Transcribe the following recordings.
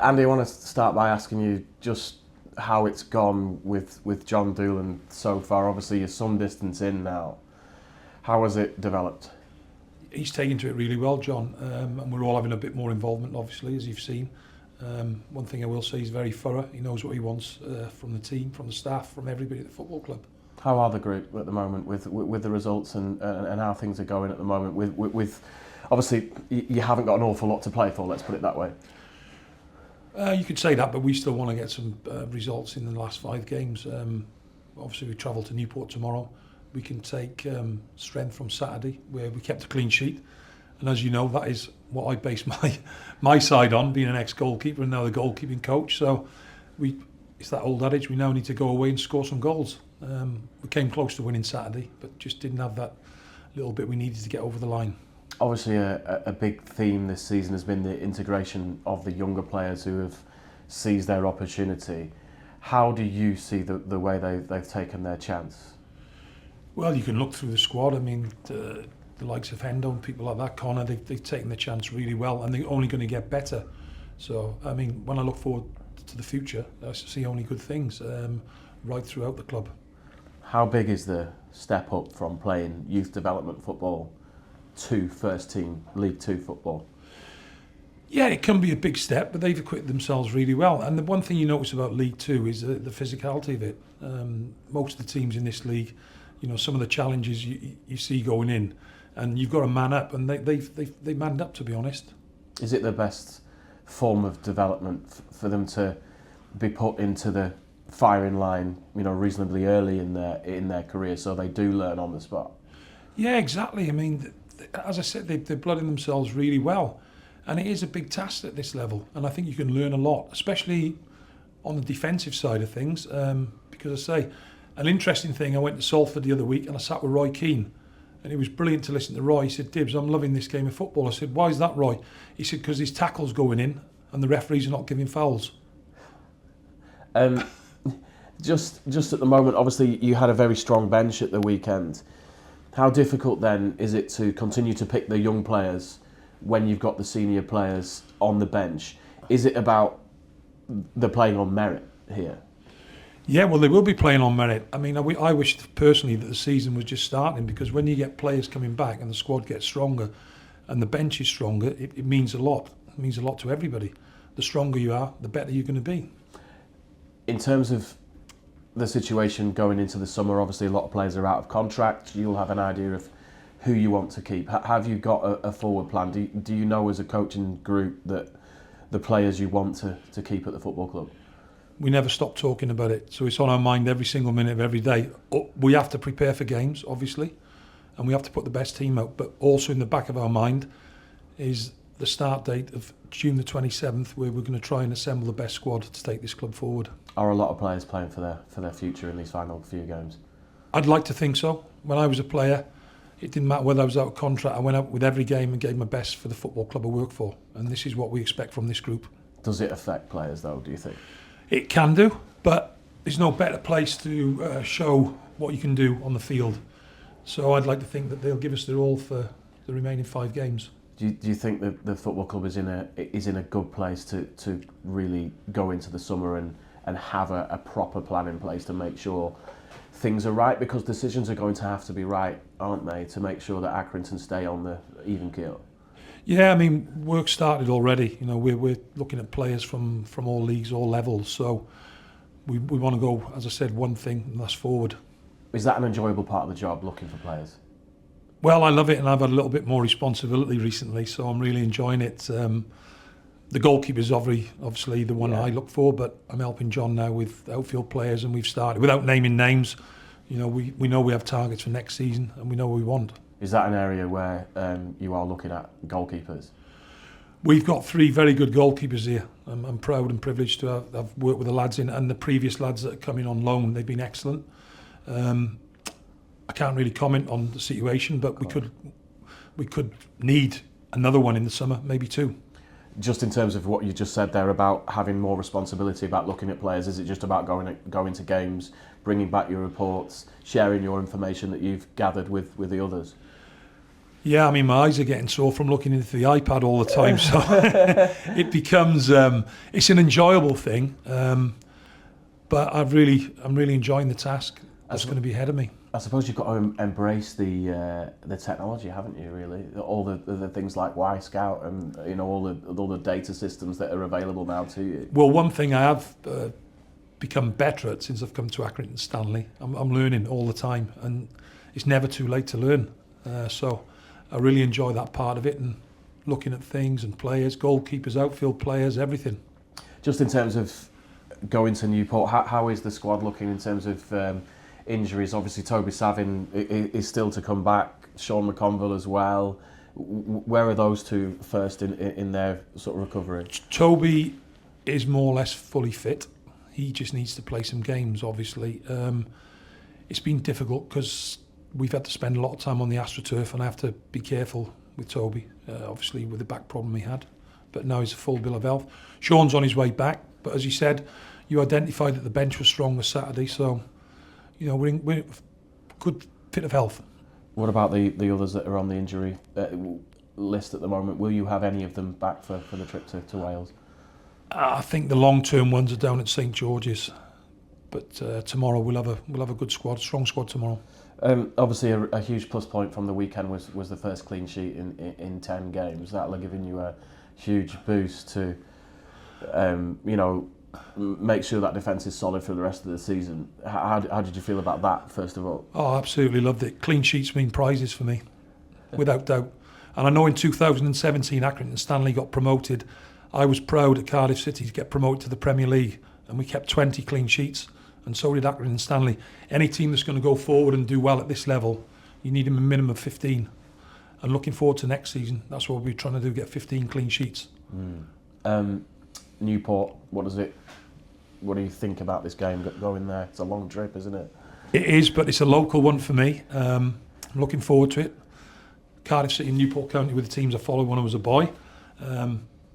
Andy, I want to start by asking you just how it's gone with John Doolan so far. Obviously, you're some distance in now. How has it developed? He's taken to it really well, John, and we're all having a bit more involvement, obviously, as you've seen. One thing I will say, he's very thorough. He knows what he wants from the team, from the staff, from everybody at the football club. How are the group at the moment with the results and how things are going at the moment? With obviously, you haven't got an awful lot to play for, let's put it that way. You could say that, but we still want to get some results in the last 5 games. Obviously, we travel to Newport tomorrow. We can take strength from Saturday, where we kept a clean sheet. And as you know, that is what I base my side on, being an ex-goalkeeper and now the goalkeeping coach. So it's that old adage, we now need to go away and score some goals. We came close to winning Saturday, but just didn't have that little bit we needed to get over the line. Obviously, a big theme this season has been the integration of the younger players who have seized their opportunity. How do you see the way they've taken their chance? Well, you can look through the squad. I mean, the likes of Hendo and people like that, Connor, they've taken the chance really well, and they're only going to get better. So, I mean, when I look forward to the future, I see only good things right throughout the club. How big is the step up from playing youth development football to first team League 2 football? Yeah, it can be a big step, but they've equipped themselves really well. And the one thing you notice about League 2 is the physicality of it. Most of the teams in this league, you know, some of the challenges you see going in, and you've got to man up, and they manned up, to be honest. Is it the best form of development for them to be put into the firing line, you know, reasonably early in their career, so they do learn on the spot? Yeah, exactly. I mean, as I said, they're blooding themselves really well, and it is a big task at this level. And I think you can learn a lot, especially on the defensive side of things. Because I say, an interesting thing, I went to Salford the other week and I sat with Roy Keane, and it was brilliant to listen to Roy. He said, "Dibs, I'm loving this game of football." I said, "Why is that, Roy?" He said, "Because his tackle's going in and the referees are not giving fouls." Just at the moment, obviously you had a very strong bench at the weekend. How difficult then is it to continue to pick the young players when you've got the senior players on the bench? Is it about the playing on merit here? Yeah, well, they will be playing on merit. I mean, I wish personally that the season was just starting, because when you get players coming back and the squad gets stronger and the bench is stronger, it means a lot. It means a lot to everybody. The stronger you are, the better you're going to be. In terms of the situation going into the summer, obviously a lot of players are out of contract. You'll have an idea of who you want to keep. Have you got a forward plan? Do you know as a coaching group that the players you want to keep at the football club? We never stop talking about it, so it's on our mind every single minute of every day. We have to prepare for games, obviously, and we have to put the best team out, but also in the back of our mind is the start date of June the 27th, where we're going to try and assemble the best squad to take this club forward. Are a lot of players playing for their future in these final few games? I'd like to think so. When I was a player, it didn't matter whether I was out of contract. I went out with every game and gave my best for the football club I work for, and this is what we expect from this group. Does it affect players though, do you think? It can do, but there's no better place to show what you can do on the field. So I'd like to think that they'll give us their all for the remaining 5 games. Do you think that the football club is in a good place to really go into the summer and have a proper plan in place to make sure things are right? Because decisions are going to have to be right, aren't they, to make sure that Accrington stay on the even keel? Yeah, I mean, work started already. You know, we're looking at players from all leagues, all levels. So we want to go, as I said, one thing, and that's forward. Is that an enjoyable part of the job, looking for players? Well, I love it, and I've had a little bit more responsibility recently, so I'm really enjoying it. The goalkeepers obviously the one I look for, but I'm helping John now with outfield players, and we've started, without naming names, you know, we know we have targets for next season, and we know what we want. Is that an area where you are looking at goalkeepers? We've got 3 very good goalkeepers here. I'm proud and privileged to have worked with the lads in, and the previous lads that are coming on loan, they've been excellent. I can't really comment on the situation, but we could need another one in the summer, maybe 2. Just in terms of what you just said there about having more responsibility about looking at players, is it just about going to games, bringing back your reports, sharing your information that you've gathered with the others? Yeah, I mean, my eyes are getting sore from looking into the iPad all the time, so it becomes it's an enjoyable thing. But I'm really enjoying the task that's going to be ahead of me. I suppose you've got to embrace the technology, haven't you? Really, all the things like Y Scout and all the data systems that are available now to you. Well, one thing I have become better at since I've come to Accrington Stanley, I'm learning all the time, and it's never too late to learn. So I really enjoy that part of it, and looking at things and players, goalkeepers, outfield players, everything. Just in terms of going to Newport, how is the squad looking in terms of injuries? Obviously, Toby Savin is still to come back. Sean McConville as well. Where are those two first in their sort of recovery? Toby is more or less fully fit. He just needs to play some games, obviously. It's been difficult because we've had to spend a lot of time on the AstroTurf, and I have to be careful with Toby, obviously with the back problem he had. But now he's a full bill of health. Sean's on his way back, but as you said, you identified that the bench was strong this Saturday, so we're in good fit of health. What about the others that are on the injury list at the moment? Will you have any of them back for the trip to Wales? I think the long-term ones are down at St George's, but tomorrow we'll have a good squad, strong squad tomorrow. Obviously, a huge plus point from the weekend was the first clean sheet in 10 games. That'll have given you a huge boost to, make sure that defence is solid for the rest of the season. How did you feel about that, first of all? Oh, I absolutely loved it. Clean sheets mean prizes for me, without doubt. And I know in 2017, Accrington Stanley got promoted. I was proud at Cardiff City to get promoted to the Premier League, and we kept 20 clean sheets, and so did Accrington Stanley. Any team that's going to go forward and do well at this level, you need a minimum of 15. And looking forward to next season, that's what we're trying to do, get 15 clean sheets. Newport, what do you think about this game going there? It's a long trip, isn't it? It is, but it's a local one for me. I'm looking forward to it. Cardiff City and Newport County were the teams I followed when I was a boy.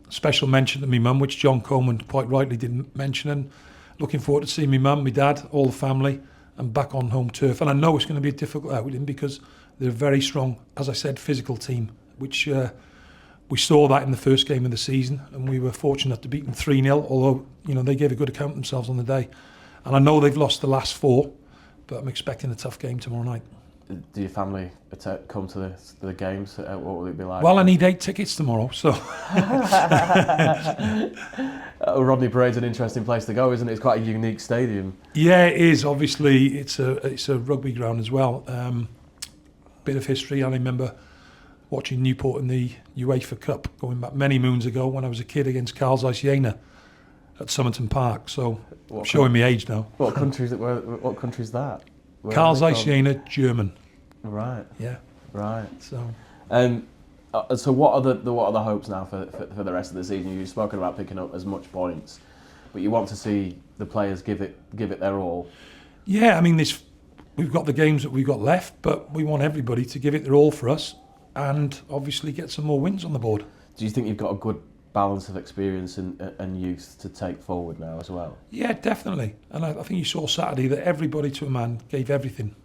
Special mention to my mum, which John Coleman quite rightly didn't mention, and looking forward to seeing my mum, my dad, all the family, and back on home turf. And I know it's going to be a difficult outing because they're a very strong, as I said, physical team, which we saw that in the first game of the season, and we were fortunate to beat them 3-0, although they gave a good account of themselves on the day. And I know they've lost the last 4, but I'm expecting a tough game tomorrow night. Do your family come to the games? What will it be like? Well, I need 8 tickets tomorrow, so... Rodney Parade's an interesting place to go, isn't it? It's quite a unique stadium. Yeah, it is. Obviously, it's a rugby ground as well. Bit of history. I remember watching Newport in the UEFA Cup going back many moons ago when I was a kid against Carl Zeiss Jena at Somerton Park. So I'm showing my age now. What country's that? Carl Zeiss Jena, German. Right. Yeah. Right. So. So what are the hopes now for the rest of the season? You've spoken about picking up as much points, but you want to see the players give it their all. Yeah, I mean we've got the games that we've got left, but we want everybody to give it their all for us, and obviously get some more wins on the board. Do you think you've got a good balance of experience and youth to take forward now as well? Yeah, definitely. And I think you saw Saturday that everybody to a man gave everything.